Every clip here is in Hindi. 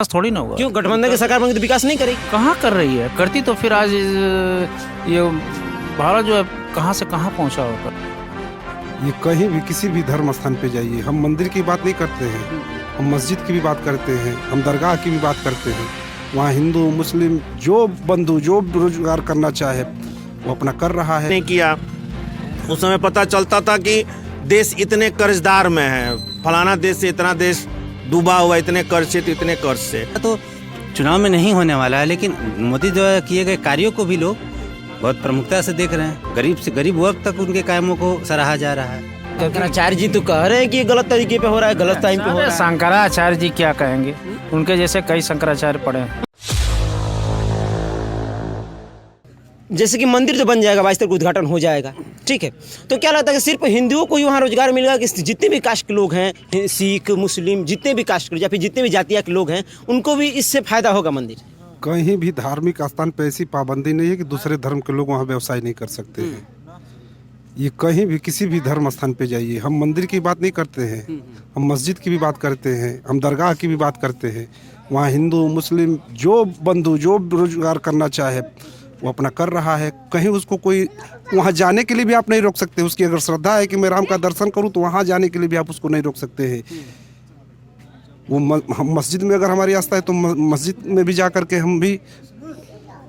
थोड़ी ना होगा। क्यों गठबंधन की सरकार बनेगी तो विकास नहीं करेगी? कहाँ कर रही है? करती तो फिर आज ये भारत जो है कहाँ से कहाँ पहुँचा होता। ये कहीं भी किसी भी धर्म स्थान पे जाइए, हम मंदिर की बात नहीं करते हैं, हम मस्जिद की भी बात करते हैं, हम दरगाह की भी बात करते हैं। वहाँ हिंदू मुस्लिम जो बंधु जो रोजगार करना चाहे वो अपना कर रहा है। नहीं किया, उस समय पता चलता था कि देश इतने कर्जदार में है, फलाना देश से इतना देश डूबा हुआ, इतने कर्ज से तो इतने कर्ज से। तो चुनाव में नहीं होने वाला है, लेकिन मोदी द्वारा किए गए कार्यों को भी लोग बहुत प्रमुखता से देख रहे हैं। गरीब से गरीब वर्ग तक उनके कामों को सराहा जा रहा है। शंकराचार्य जी तो कह रहे हैं कि ये गलत तरीके पे हो रहा है, गलत टाइम पे हो रहा है। शंकराचार्य जी क्या कहेंगे? उनके जैसे कई शंकराचार्य पड़े हैं। जैसे कि मंदिर तो बन जाएगा, 22 तारीख को उद्घाटन हो जाएगा, ठीक है, तो क्या लगता है कि सिर्फ हिंदुओं को ही वहाँ रोजगार मिलेगा कि जितने भी कास्ट के लोग हैं, सिख मुस्लिम जितने भी कास्ट के या फिर जितने भी जातिया के लोग हैं, उनको भी इससे फायदा होगा? मंदिर कहीं भी धार्मिक स्थान पे ऐसी पाबंदी नहीं है कि दूसरे धर्म के लोग वहाँ व्यवसाय नहीं कर सकते हैं। ये कहीं भी किसी भी धर्म स्थान पे जाइए, हम मंदिर की बात नहीं करते हैं, हम मस्जिद की भी बात करते हैं, हम दरगाह की भी बात करते हैं। वहाँ हिंदू मुस्लिम जो बंधु जो रोजगार करना चाहे वो अपना कर रहा है। कहीं उसको कोई वहाँ जाने के लिए भी आप नहीं रोक सकते। उसकी अगर श्रद्धा है कि मैं राम का दर्शन करूँ तो वहाँ जाने के लिए भी आप उसको नहीं रोक सकते हैं। वो हम मस्जिद में अगर हमारी आस्था है तो मस्जिद में भी जा कर के हम भी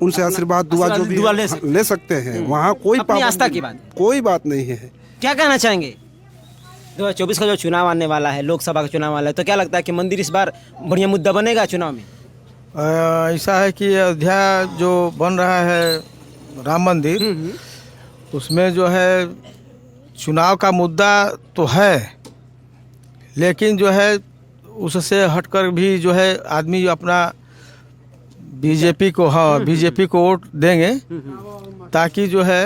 उनसे आशीर्वाद दुआ जो भी ले सकते हैं। वहाँ कोई आस्था की बात कोई बात नहीं है। क्या कहना चाहेंगे? 2024 का जो चुनाव आने वाला है, लोकसभा का चुनाव वाला है, तो क्या लगता है कि मंदिर इस बार बढ़िया मुद्दा बनेगा चुनाव में? ऐसा है कि अयोध्या जो बन रहा है राम मंदिर, उसमें जो है चुनाव का मुद्दा तो है, लेकिन जो है उससे हटकर भी जो है आदमी अपना बीजेपी को वोट देंगे, ताकि जो है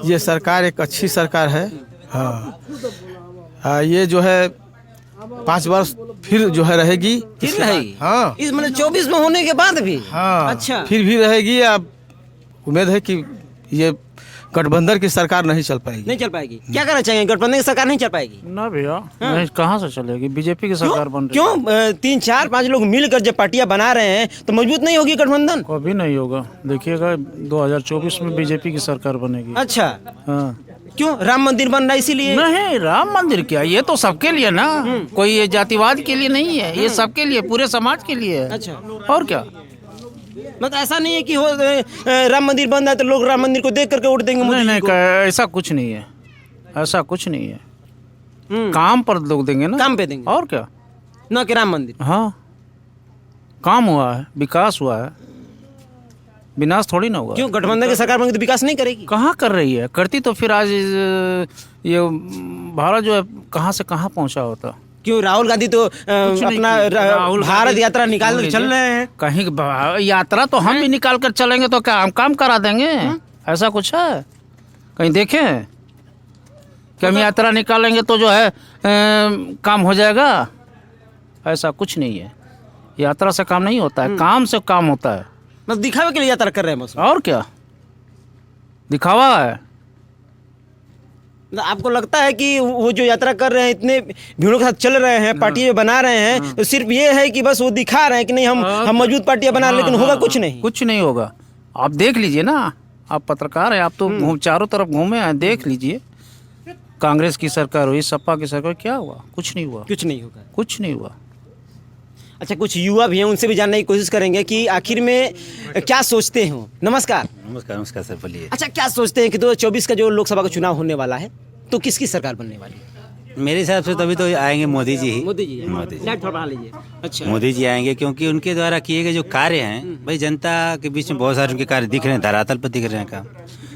ये सरकार एक अच्छी सरकार है। ये जो है 5 वर्ष फिर जो है रहेगी। फिर रहेगी? हाँ, इस मतलब 24 में होने के बाद भी? हाँ, अच्छा, फिर भी रहेगी। अब उम्मीद है कि ये गठबंधन की सरकार नहीं चल पाएगी। नहीं चल पाएगी? क्या करना चाहिए? गठबंधन की सरकार नहीं चल पाएगी ना भैया। नहीं, कहाँ से चलेगी? बीजेपी की सरकार बन रही। क्यों 3-4-5 लोग मिलकर जब पार्टियां बना रहे हैं तो मजबूत नहीं होगी गठबंधन? कभी नहीं होगा। देखिएगा 2024 में बीजेपी की सरकार बनेगी। अच्छा, हाँ। क्यों? राम मंदिर बन रहा है इसीलिए? नहीं, राम मंदिर क्या, ये तो सबके लिए ना, कोई ये जातिवाद के लिए नहीं है, ये सबके लिए, पूरे समाज के लिए है। अच्छा, और क्या? मतलब ऐसा नहीं है कि हो राम मंदिर बन रहा है तो लोग राम मंदिर को देख करके वोट देंगे? नहीं नहीं, ऐसा कुछ नहीं है, ऐसा कुछ नहीं है। काम पर लोग देंगे ना, काम पे देंगे। और क्या? न कि राम मंदिर। हाँ, काम हुआ है, विकास हुआ है, विनाश थोड़ी ना होगा। क्यों गठबंधन की सरकार बनेगी तो विकास नहीं करेगी? कहाँ कर रही है? करती तो फिर आज ये भारत जो है कहाँ से कहाँ पहुँचा होता। क्यों? राहुल गांधी तो अपना भारत यात्रा निकाल कर चल रहे हैं। कहीं यात्रा तो हम भी निकाल कर चलेंगे तो क्या हम काम करा देंगे? ऐसा कुछ है? कहीं देखें कि हम यात्रा निकालेंगे तो जो है काम हो जाएगा? ऐसा कुछ नहीं है। यात्रा से काम नहीं होता है, काम से काम होता है। मतलब दिखावे के लिए यात्रा कर रहे हैं बस? और क्या, दिखावा है। आपको लगता है कि वो जो यात्रा कर रहे हैं, इतने भीड़ों के साथ चल रहे हैं, पार्टियां बना रहे हैं, तो सिर्फ ये है कि बस वो दिखा रहे हैं कि नहीं हम मजबूत पार्टियां बना, लेकिन होगा कुछ नहीं? कुछ नहीं होगा। आप देख लीजिए ना, आप पत्रकार हैं, आप तो चारों तरफ घूमे हैं, देख लीजिए। कांग्रेस की सरकार हुई, सपा की सरकार, क्या हुआ? कुछ नहीं हुआ। कुछ नहीं होगा? कुछ नहीं हुआ। अच्छा, कुछ युवा भी हैं, उनसे भी जानने की कोशिश करेंगे कि आखिर में क्या सोचते हो। नमस्कार। नमस्कार। नमस्कार सर, बोलिए। अच्छा, क्या सोचते हैं कि 2024 का जो लोकसभा का चुनाव होने वाला है तो किसकी सरकार बनने वाली है? मेरे हिसाब से तभी तो आएंगे मोदी जी ही। मोदी जी? मोदी जी। लाइट थोड़ा बढ़ा लीजिए। अच्छा, मोदी जी आएंगे, क्योंकि उनके द्वारा किए गए जो कार्य हैं, भाई जनता के बीच में बहुत सारे उनके कार्य दिख रहे हैं, धरातल पर दिख रहे हैं काम।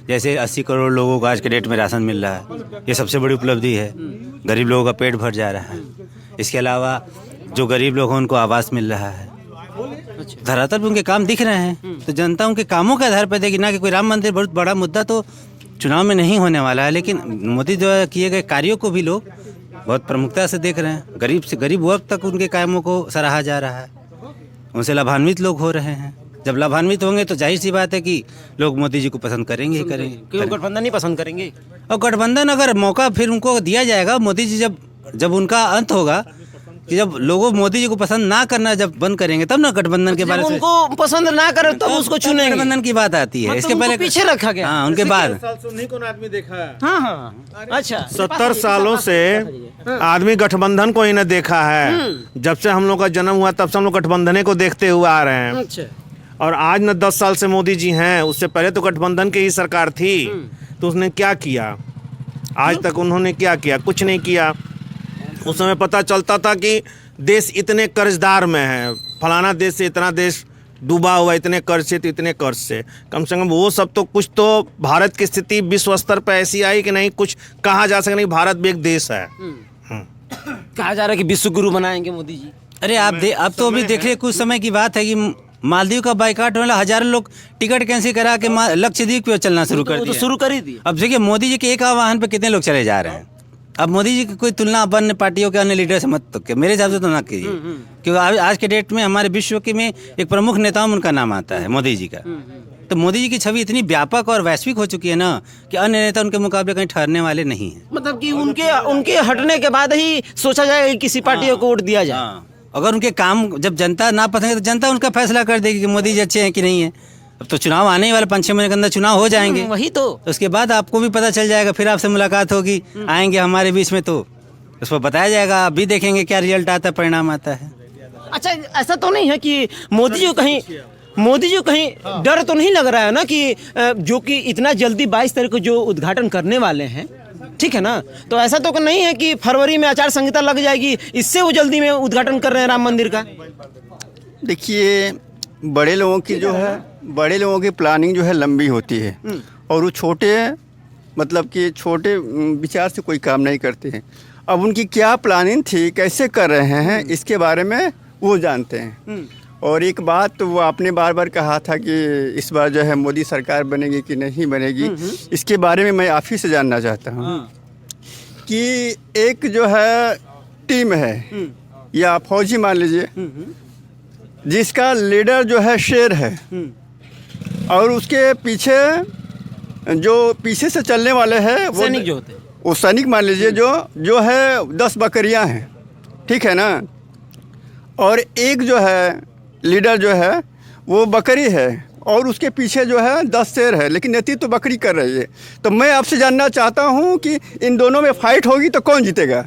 जैसे 80 करोड़ लोगों को आज के डेट में राशन मिल रहा है, ये सबसे बड़ी उपलब्धि है। गरीब लोगों का पेट भर जा रहा है। इसके अलावा जो गरीब लोग हैं उनको आवास मिल रहा है। धरातल पे उनके काम दिख रहे हैं, तो जनता उनके कामों के आधार पर देगी ना कि कोई राम मंदिर बहुत बड़ा मुद्दा तो चुनाव में नहीं होने वाला है, लेकिन मोदी द्वारा किए गए कार्यों को भी लोग बहुत प्रमुखता से देख रहे हैं। गरीब से गरीब वर्ग तक उनके कामों को सराहा जा रहा है, उनसे लाभान्वित लोग हो रहे हैं। जब लाभान्वित होंगे तो जाहिर सी बात है कि लोग मोदी जी को पसंद करेंगे ही करेंगे। क्यों गठबंधन नहीं पसंद करेंगे? और गठबंधन अगर मौका फिर उनको दिया जाएगा, मोदी जी जब उनका अंत होगा कि जब लोगों मोदी जी को पसंद ना करना जब बंद करेंगे तब ना गठबंधन के बारे में उनको पसंद ना करे तब उसको चुनेंगे। गठबंधन की बात आती है, मतलब इसके उनको पहले पीछे रखा गया। हाँ, उनके बाद उन्हीं को आदमी देखा है। हाँ हाँ अच्छा 70 सालों से आदमी गठबंधन को ही न देखा है। जब से हम लोग का जन्म हुआ तब से हम लोग गठबंधन को देखते हुए आ रहे हैं। अच्छा और आज न 10 साल से मोदी जी हैं, उससे पहले तो गठबंधन की ही सरकार थी। तो उसने क्या किया? आज तक उन्होंने क्या किया? कुछ नहीं किया। उस समय पता चलता था कि देश इतने कर्जदार में है, फलाना देश से इतना देश डूबा हुआ, इतने कर्ज से तो इतने कर्ज से। कम से कम वो सब तो कुछ तो भारत की स्थिति विश्व स्तर पर ऐसी आई कि नहीं कुछ कहा जा सके नहीं, भारत भी एक देश है। कहा जा रहा है कि विश्व गुरु बनाएंगे मोदी जी। अरे अब तो अभी देख रहे कुछ समय की बात है कि मालदीव का बाइकाट होने, हजारों लोग टिकट कैंसिल करा के लक्षद्वीप पे चलना शुरू कर दिया। तो शुरू कर ही दिया। अब देखिए मोदी जी के एक आह्वान पे कितने लोग चले जा रहे हैं। अब मोदी जी की कोई तुलना अन्य पार्टियों के अन्य लीडर से मत तो मेरे हिसाब से तो ना कीजिए, क्योंकि आज के डेट में हमारे विश्व के में एक प्रमुख नेताओं में उनका नाम आता है मोदी जी का। तो मोदी जी की छवि इतनी व्यापक और वैश्विक हो चुकी है ना कि अन्य नेता उनके मुकाबले कहीं ठहरने वाले नहीं हैं। मतलब कि उनके हटने के बाद ही सोचा जाएगा कि किसी पार्टी को वोट दिया जाए। हाँ, अगर उनके काम जब जनता ना पसंद है तो जनता उनका फैसला कर देगी कि मोदी जी अच्छे हैं कि नहीं है। अब तो चुनाव आने ही वाले 5-6 महीने के अंदर चुनाव हो जाएंगे। वही तो उसके बाद आपको भी पता चल जाएगा, फिर आपसे मुलाकात होगी, आएंगे हमारे बीच में तो उस पर बताया जाएगा। आप भी देखेंगे क्या रिजल्ट आता है, परिणाम आता है। अच्छा ऐसा तो नहीं है कि मोदी जी को कहीं डर तो नहीं लग रहा है ना कि जो कि इतना जल्दी 22 तारीख को जो उद्घाटन करने वाले हैं, ठीक है ना, तो ऐसा तो नहीं है कि फरवरी में आचार संहिता लग जाएगी, इससे वो जल्दी में उद्घाटन कर रहे हैं राम मंदिर का। देखिए बड़े लोगों की प्लानिंग जो है लंबी होती है और वो छोटे विचार से कोई काम नहीं करते हैं। अब उनकी क्या प्लानिंग थी, कैसे कर रहे हैं, इसके बारे में वो जानते हैं। और एक बात तो वो आपने बार बार कहा था कि इस बार जो है मोदी सरकार बनेगी कि नहीं बनेगी, इसके बारे में मैं आप ही से जानना चाहता हूँ कि एक जो है टीम है या फौजी मान लीजिए जिसका लीडर जो है शेर है और उसके पीछे जो पीछे से चलने वाले हैं वो सैनिक जो होते हैं, वो सैनिक मान लीजिए जो है 10 बकरियां हैं, ठीक है ना, और एक जो है लीडर जो है वो बकरी है और उसके पीछे जो है 10 शेर है, लेकिन नेतृत्व तो बकरी कर रही है। तो मैं आपसे जानना चाहता हूँ कि इन दोनों में फाइट होगी तो कौन जीतेगा?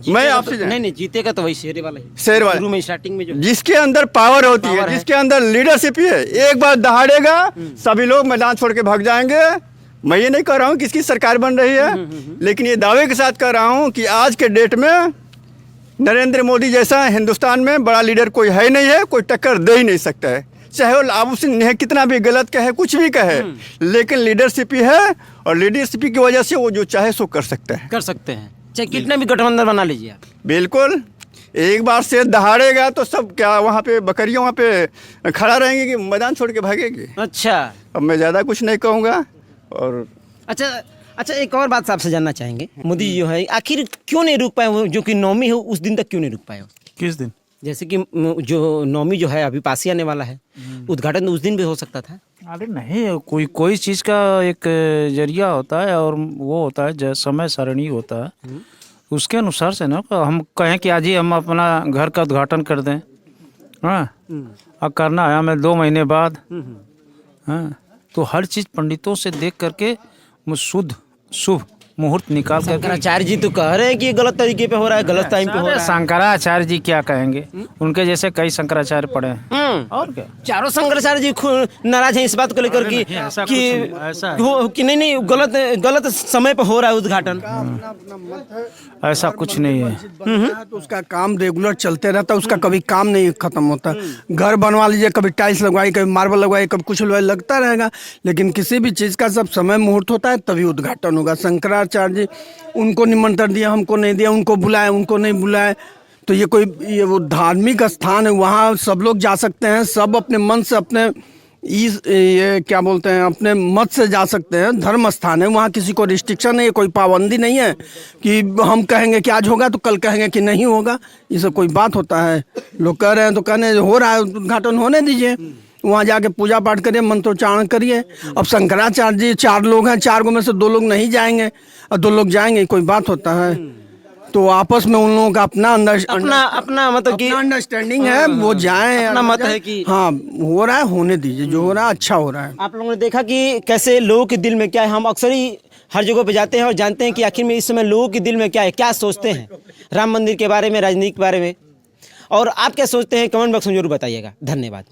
मैं आपसे नहीं जीतेगा तो वही शेर वाला ही, शेर वाला शुरू में स्टार्टिंग में जो जिसके अंदर पावर होती है, जिसके अंदर लीडरशिप है, एक बार दहाड़ेगा सभी लोग मैदान छोड़ के भाग जाएंगे। मैं ये नहीं कह रहा हूँ किसकी सरकार बन रही है, लेकिन ये दावे के साथ कह रहा हूँ कि आज के डेट में नरेंद्र मोदी जैसा हिंदुस्तान में बड़ा लीडर कोई है नहीं है, कोई टक्कर दे ही नहीं सकता है। चाहे वो आप उसने कितना भी गलत कहे, कुछ भी कहे, लेकिन लीडरशिप ही है और लीडरशिप की वजह से वो जो चाहे सो कर सकते हैं। चाहे कितना भी गठबंधन बना लीजिए आप। बिल्कुल, एक बार से दहाड़ेगा तो सब क्या वहाँ पे बकरियाँ वहाँ पे खड़ा रहेंगे कि मैदान छोड़ के भागेंगे। अच्छा अब मैं ज़्यादा कुछ नहीं कहूँगा। और अच्छा एक और बात आपसे जानना चाहेंगे, मोदी जी जो है आखिर क्यों नहीं रुक पाए, वो जो कि 9वीं है उस दिन तक क्यों नहीं रुक पाए? किस दिन? जैसे कि जो 9वीं जो है अभी पास ही आने वाला है, उद्घाटन तो उस दिन भी हो सकता था। अरे नहीं, कोई चीज़ का एक जरिया होता है और वो होता है जो समय सारणी होता है, उसके अनुसार से ना हम कहें कि आज ही हम अपना घर का उद्घाटन कर दें, हाँ, और करना है हमें 2 महीने बाद, हाँ, तो हर चीज़ पंडितों से देख करके शुद्ध शुभ मुहूर्त निकाल कर। शंकराचार्य जी तो कह रहे हैं कि गलत तरीके पे हो रहा है, गलत टाइम पे हो रहा है। शंकराचार्य जी क्या कहेंगे, उनके जैसे कई शंकराचार्य पड़े हैं और क्या। चारों शंकराचार्य जी नाराज हैं इस बात को लेकर कि नहीं गलत समय पे हो रहा है उद्घाटन। ऐसा कुछ नहीं है। तो उसका काम रेगुलर चलते रहता है, उसका कभी काम नहीं खत्म होता। घर बनवा लीजिए, कभी टाइल्स लगवाई, कभी मार्बल लगवाई, कभी कुछ लगवाई, लगता रहेगा, लेकिन किसी भी चीज़ का जब समय मुहूर्त होता है तभी उद्घाटन होगा। शंकराचार्य जी उनको निमंत्रण दिया, हमको नहीं दिया, उनको बुलाए, उनको नहीं बुलाए, तो ये वो धार्मिक स्थान है, वहाँ सब लोग जा सकते हैं, सब अपने मन से अपने ये क्या बोलते हैं अपने मत से जा सकते हैं। धर्म स्थान है, वहाँ किसी को रिस्ट्रिक्शन नहीं है, कोई पाबंदी नहीं है कि हम कहेंगे कि आज होगा तो कल कहेंगे कि नहीं होगा। ये सब कोई बात होता है? लोग कह रहे हैं तो कहने हो रहा है, उद्घाटन होने दीजिए, वहाँ जाके पूजा पाठ करिए, मंत्रोच्चारण करिए। अब शंकराचार्य जी 4 लोग हैं, 4 में से 2 लोग नहीं जाएंगे और 2 लोग जाएंगे, कोई बात होता है? तो आपस में उन लोगों का अपना अपना मतलब कि अंडरस्टैंडिंग है, वो जाए। अपना मत है कि हाँ, हो रहा है, होने दीजिए, जो हो रहा है अच्छा हो रहा है। आप लोगों ने देखा कि कैसे लोगों के दिल में क्या है। हम अक्सर ही हर जगह पे जाते हैं और जानते हैं कि आखिर में इस समय लोगों के दिल में क्या है, क्या सोचते हैं राम मंदिर के बारे में, राजनीति के बारे में। और आप क्या सोचते हैं कमेंट बॉक्स में जरूर बताइएगा। धन्यवाद।